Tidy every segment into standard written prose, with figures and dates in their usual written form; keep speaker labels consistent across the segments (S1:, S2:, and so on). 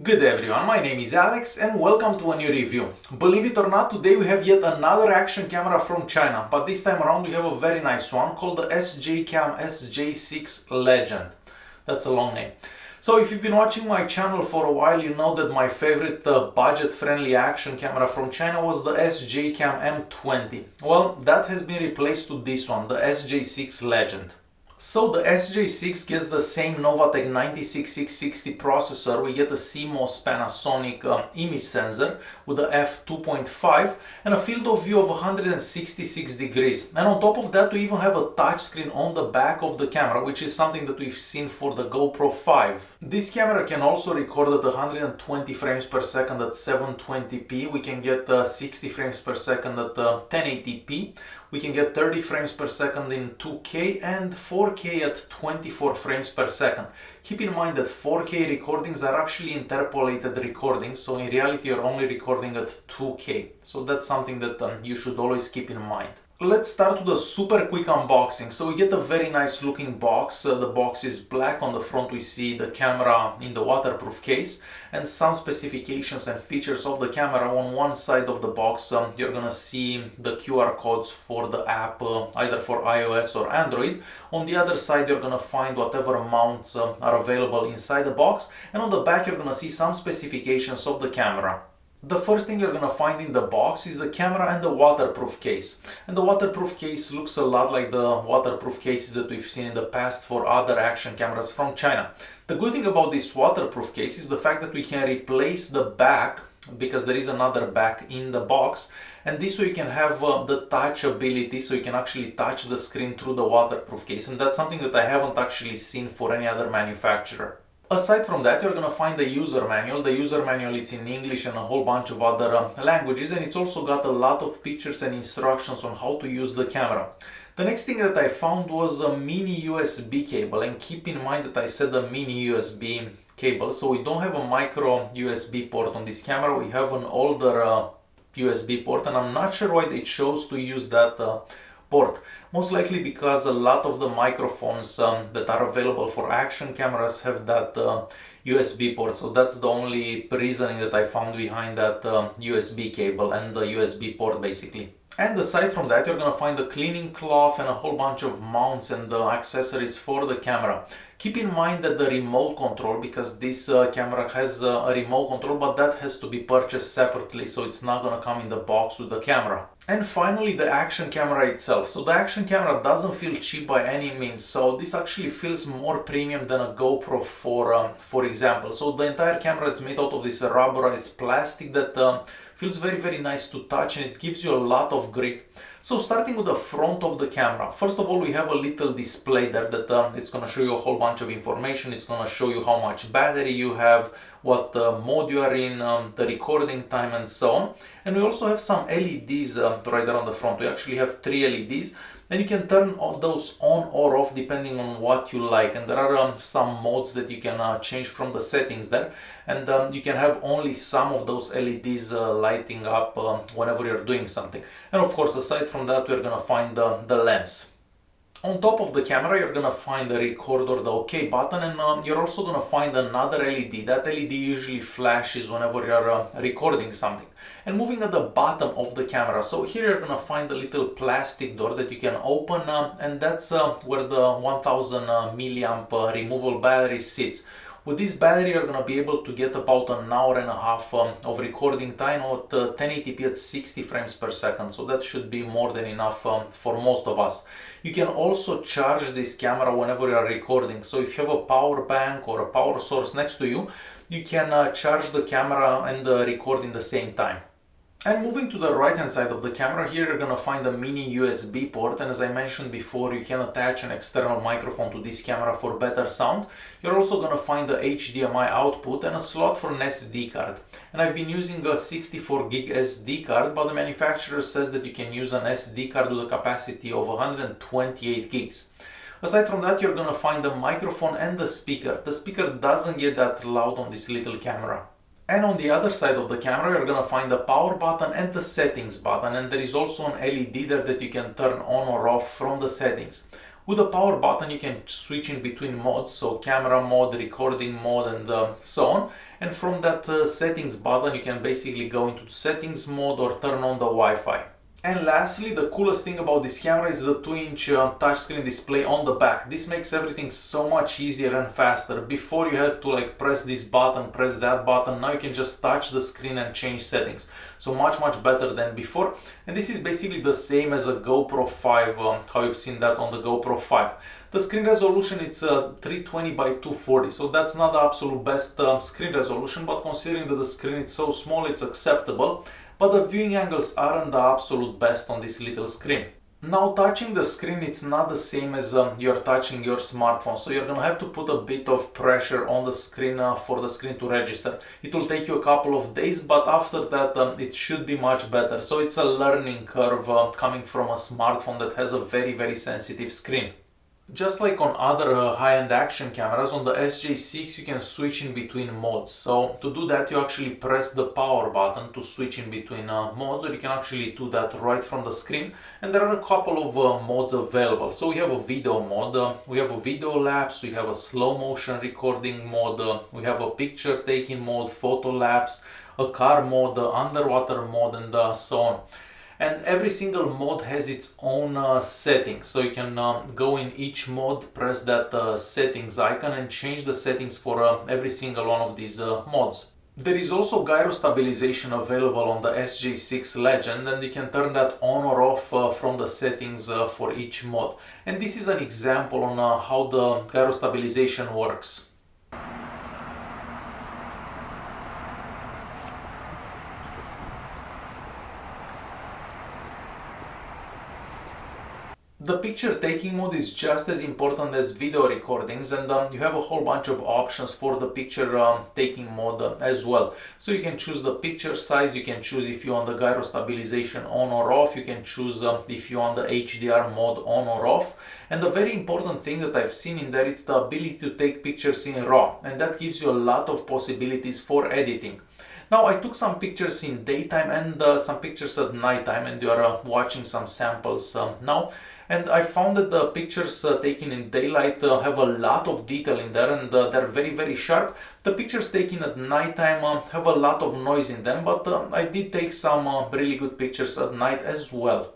S1: Good day everyone, my name is Alex and welcome to a new review. Believe it or not, today we have yet another action camera from China, but this time around we have a very nice one called the SJCAM SJ6 Legend. That's a long name. So if you've been watching my channel for a while, you know that my favorite budget-friendly action camera from China was the SJCAM M20. Well, that has been replaced to this one, the SJ6 Legend. So the SJ6 gets the same Novatek 96660 processor. We get a CMOS Panasonic image sensor with the f2.5 and a field of view of 166 degrees. And on top of that, we even have a touchscreen on the back of the camera, which is something that we've seen for the GoPro 5. This camera can also record at 120 frames per second at 720p. We can get 60 frames per second at 1080p. We can get 30 frames per second in 2K and 4K at 24 frames per second. Keep in mind that 4K recordings are actually interpolated recordings, so in reality you're only recording at 2K. So that's something that you should always keep in mind. Let's start with a super quick unboxing. So we get a very nice looking box. The box is black. On the front we see the camera in the waterproof case and some specifications and features of the camera. On one side of the box you're gonna see the QR codes for the app, either for iOS or Android. On the other side you're gonna find whatever mounts are available inside the box, and on the back you're gonna see some specifications of the camera. The first thing you're gonna find in the box is the camera and the waterproof case. And the waterproof case looks a lot like the waterproof cases that we've seen in the past for other action cameras from China. The good thing about this waterproof case is the fact that we can replace the back, because there is another back in the box, and this way you can have the touch ability, so you can actually touch the screen through the waterproof case, and that's something that I haven't actually seen for any other manufacturer. Aside from that, you're gonna find the user manual. The user manual is in English and a whole bunch of other languages, and it's also got a lot of pictures and instructions on how to use the camera. The next thing that I found was a mini USB cable, and keep in mind that I said a mini USB cable, so we don't have a micro USB port on this camera. We have an older USB port, and I'm not sure why they chose to use that port. Most likely because a lot of the microphones that are available for action cameras have that USB port, so that's the only reasoning that I found behind that USB cable and the USB port basically. And aside from that, you're gonna find a cleaning cloth and a whole bunch of mounts and accessories for the camera. Keep in mind that the remote control, because this camera has a remote control, but that has to be purchased separately, so it's not gonna come in the box with the camera. And finally, the action camera itself. So the action camera doesn't feel cheap by any means, so this actually feels more premium than a GoPro for example. So the entire camera is made out of this rubberized plastic that feels very nice to touch, and it gives you a lot of grip. So starting with the front of the camera, first of all we have a little display there that it's going to show you a whole bunch of information. It's going to show you how much battery you have, what mode you are in, the recording time and so on. And we also have some LEDs right there on the front. We actually have 3 LEDs. And you can turn those on or off depending on what you like, and there are some modes that you can change from the settings there, and you can have only some of those LEDs lighting up whenever you're doing something. And of course, aside from that, we're gonna find the lens. On top of the camera, you're gonna find the record or the OK button, and you're also gonna find another LED. That LED usually flashes whenever you're recording something. And moving at the bottom of the camera, so here you're gonna find a little plastic door that you can open, and that's where the 1000 milliamp removable battery sits. With this battery you're gonna be able to get about an hour and a half of recording time at 1080p at 60 frames per second, so that should be more than enough for most of us. You can also charge this camera whenever you are recording, so if you have a power bank or a power source next to you, you can charge the camera and record in the same time. And moving to the right hand side of the camera, here you're gonna find a mini USB port, and as I mentioned before, you can attach an external microphone to this camera for better sound. You're also gonna find the HDMI output and a slot for an SD card. And I've been using a 64 gig SD card, but the manufacturer says that you can use an SD card with a capacity of 128 gigs. Aside from that, you're gonna find the microphone and the speaker. The speaker doesn't get that loud on this little camera. And on the other side of the camera, you're gonna find the power button and the settings button, and there is also an LED there that you can turn on or off from the settings. With the power button you can switch in between modes, so camera mode, recording mode, and so on. And from that settings button you can basically go into settings mode or turn on the Wi-Fi. And lastly, the coolest thing about this camera is the 2-inch touchscreen display on the back. This makes everything so much easier and faster. Before you had to like press this button, press that button. Now you can just touch the screen and change settings. So much better than before. And this is basically the same as a GoPro 5, how you've seen that on the GoPro 5. The screen resolution, it's 320 by 240, so that's not the absolute best screen resolution, but considering that the screen is so small, it's acceptable. But the viewing angles aren't the absolute best on this little screen. Now, touching the screen, it's not the same as you're touching your smartphone, so you're gonna have to put a bit of pressure on the screen for the screen to register. It will take you a couple of days, but after that it should be much better. So it's a learning curve coming from a smartphone that has a very sensitive screen. Just like on other high-end action cameras, on the SJ6 you can switch in between modes. So to do that you actually press the power button to switch in between modes, or you can actually do that right from the screen. And there are a couple of modes available. So we have a video mode, we have a video lapse, we have a slow motion recording mode, we have a picture taking mode, photo lapse, a car mode, underwater mode, and so on. And every single mode has its own settings, so you can go in each mode, press that settings icon and change the settings for every single one of these modes. There is also gyro stabilization available on the SJ6 Legend, and you can turn that on or off from the settings for each mode. And this is an example on how the gyro stabilization works. The picture taking mode is just as important as video recordings, and you have a whole bunch of options for the picture taking mode as well. So you can choose the picture size, you can choose if you want the gyro stabilization on or off, you can choose if you want the HDR mode on or off. And the very important thing that I've seen in there is the ability to take pictures in RAW, and that gives you a lot of possibilities for editing. Now, I took some pictures in daytime and some pictures at nighttime, and you are watching some samples now. And I found that the pictures taken in daylight have a lot of detail in there, and they're very sharp. The pictures taken at nighttime have a lot of noise in them, but I did take some really good pictures at night as well.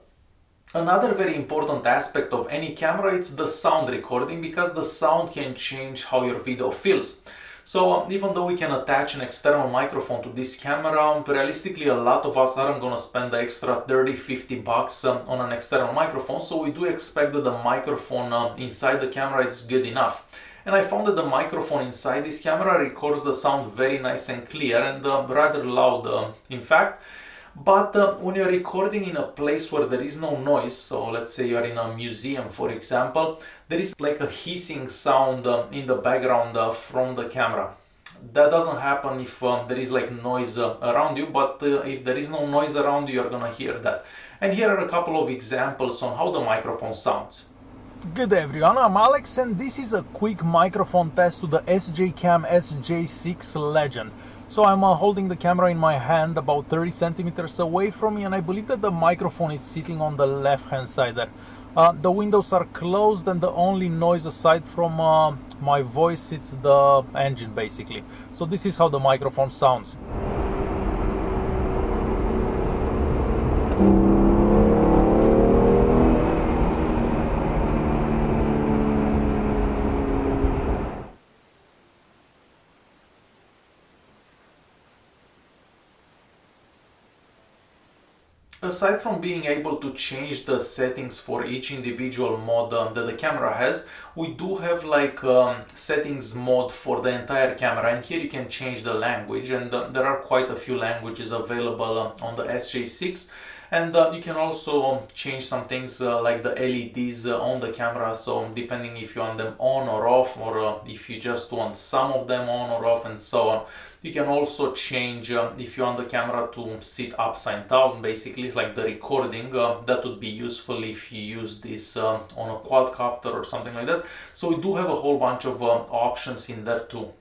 S1: Another very important aspect of any camera is the sound recording, because the sound can change how your video feels. So even though we can attach an external microphone to this camera, realistically a lot of us aren't gonna spend the extra 30-50 bucks on an external microphone, so we do expect that the microphone inside the camera is good enough. And I found that the microphone inside this camera records the sound very nice and clear, and rather loud in fact. But when you're recording in a place where there is no noise, so let's say you're in a museum for example, there is like a hissing sound in the background from the camera. That doesn't happen if there is like noise around you, but if there is no noise around you, you're gonna hear that. And here are a couple of examples on how the microphone sounds.
S2: Good day everyone, I'm Alex, and this is a quick microphone test to the SJCAM SJ6 Legend. So I'm holding the camera in my hand about 30 centimeters away from me, and I believe that the microphone is sitting on the left hand side there. The windows are closed, and the only noise aside from my voice, it's the engine basically. So this is how the microphone sounds.
S1: Aside from being able to change the settings for each individual mode that the camera has, we do have like settings mode for the entire camera, and here you can change the language, and there are quite a few languages available on the SJ6. And you can also change some things like the LEDs on the camera, so depending if you want them on or off, or if you just want some of them on or off, and so on. You can also change if you want the camera to sit upside down, basically like the recording. That would be useful if you use this on a quadcopter or something like that. So we do have a whole bunch of options in there too.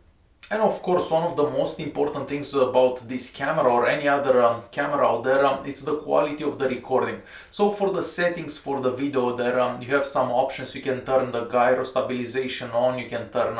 S1: And of course, one of the most important things about this camera or any other camera out there, it's the quality of the recording. So for the settings for the video there, you have some options. You can turn the gyro stabilization on, you can turn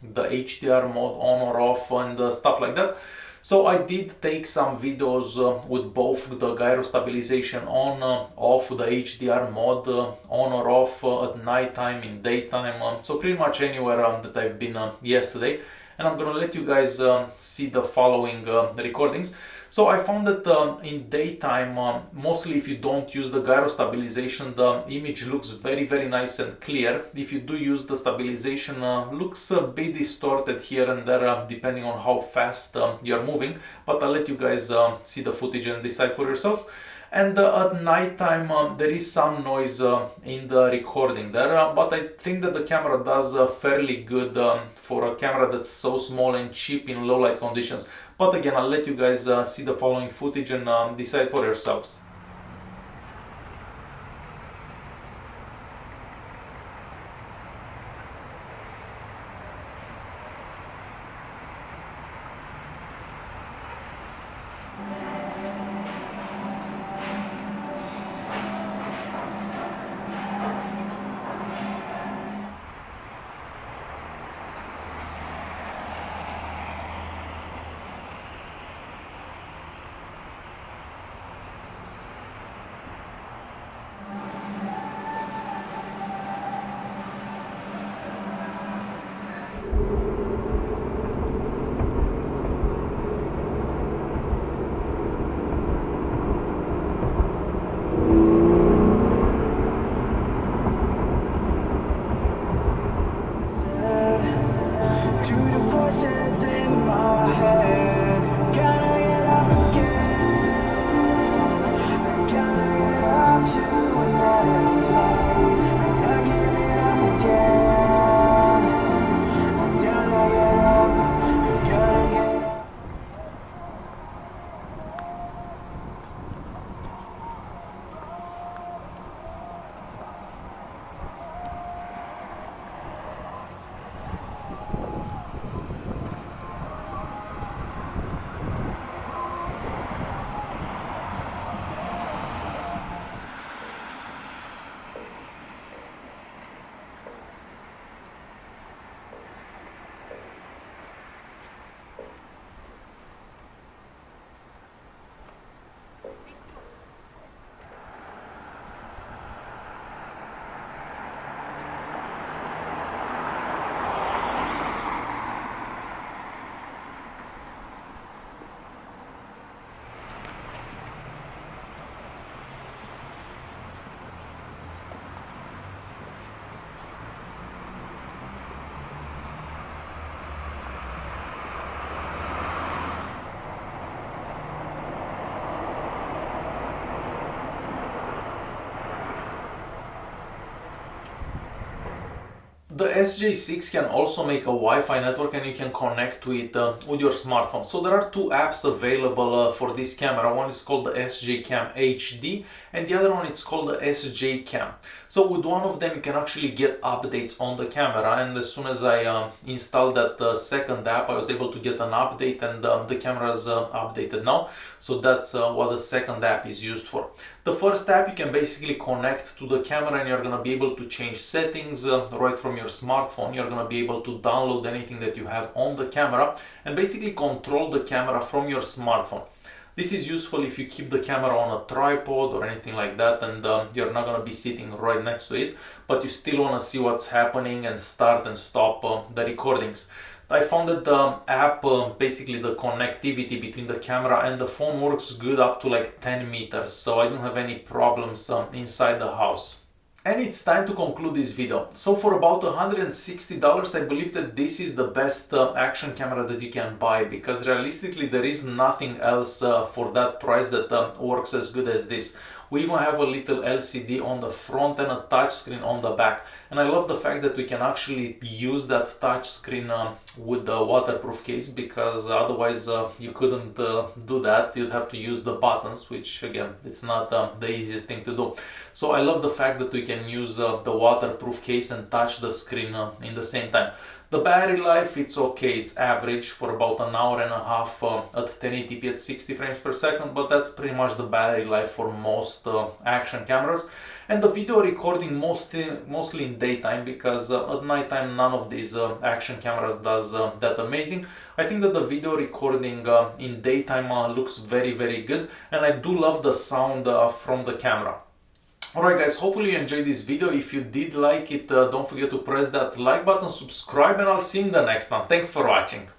S1: the HDR mode on or off and stuff like that. So I did take some videos with both the gyro stabilization on, off, the HDR mode on or off at nighttime, in daytime, so pretty much anywhere that I've been yesterday. And I'm gonna let you guys see the following recordings. So I found that in daytime, mostly if you don't use the gyro stabilization, the image looks very nice and clear. If you do use the stabilization, looks a bit distorted here and there depending on how fast you're moving, but I'll let you guys see the footage and decide for yourself. And at night time there is some noise in the recording there, but I think that the camera does fairly good for a camera that's so small and cheap in low light conditions. But again, I'll let you guys see the following footage and decide for yourselves. The SJ6 can also make a Wi-Fi network and you can connect to it with your smartphone. So there are two apps available for this camera. One is called the SJCAM HD and the other one is called the SJCAM. So with one of them you can actually get updates on the camera, and as soon as I installed that second app I was able to get an update, and the camera is updated now. So that's what the second app is used for. The first app you can basically connect to the camera and you're going to be able to change settings right from your smartphone. You're going to be able to download anything that you have on the camera and basically control the camera from your smartphone. This is useful if you keep the camera on a tripod or anything like that, and you're not going to be sitting right next to it, but you still want to see what's happening and start and stop the recordings. I found that the app, basically the connectivity between the camera and the phone, works good up to like 10 meters, so I don't have any problems inside the house. And it's time to conclude this video. So for about $160, I believe that this is the best action camera that you can buy, because realistically there is nothing else for that price that works as good as this. We even have a little LCD on the front and a touchscreen on the back. And I love the fact that we can actually use that touchscreen with the waterproof case, because otherwise you couldn't do that. You'd have to use the buttons, which again, it's not the easiest thing to do. So I love the fact that we can use the waterproof case and touch the screen in the same time. The battery life, it's okay, it's average for about an hour and a half at 1080p at 60 frames per second, but that's pretty much the battery life for most action cameras. And the video recording mostly in daytime, because at nighttime none of these action cameras does that amazing. I think that the video recording in daytime looks very good, and I do love the sound from the camera. Alright guys, hopefully you enjoyed this video. If you did like it, don't forget to press that like button, subscribe, and I'll see you in the next one. Thanks for watching.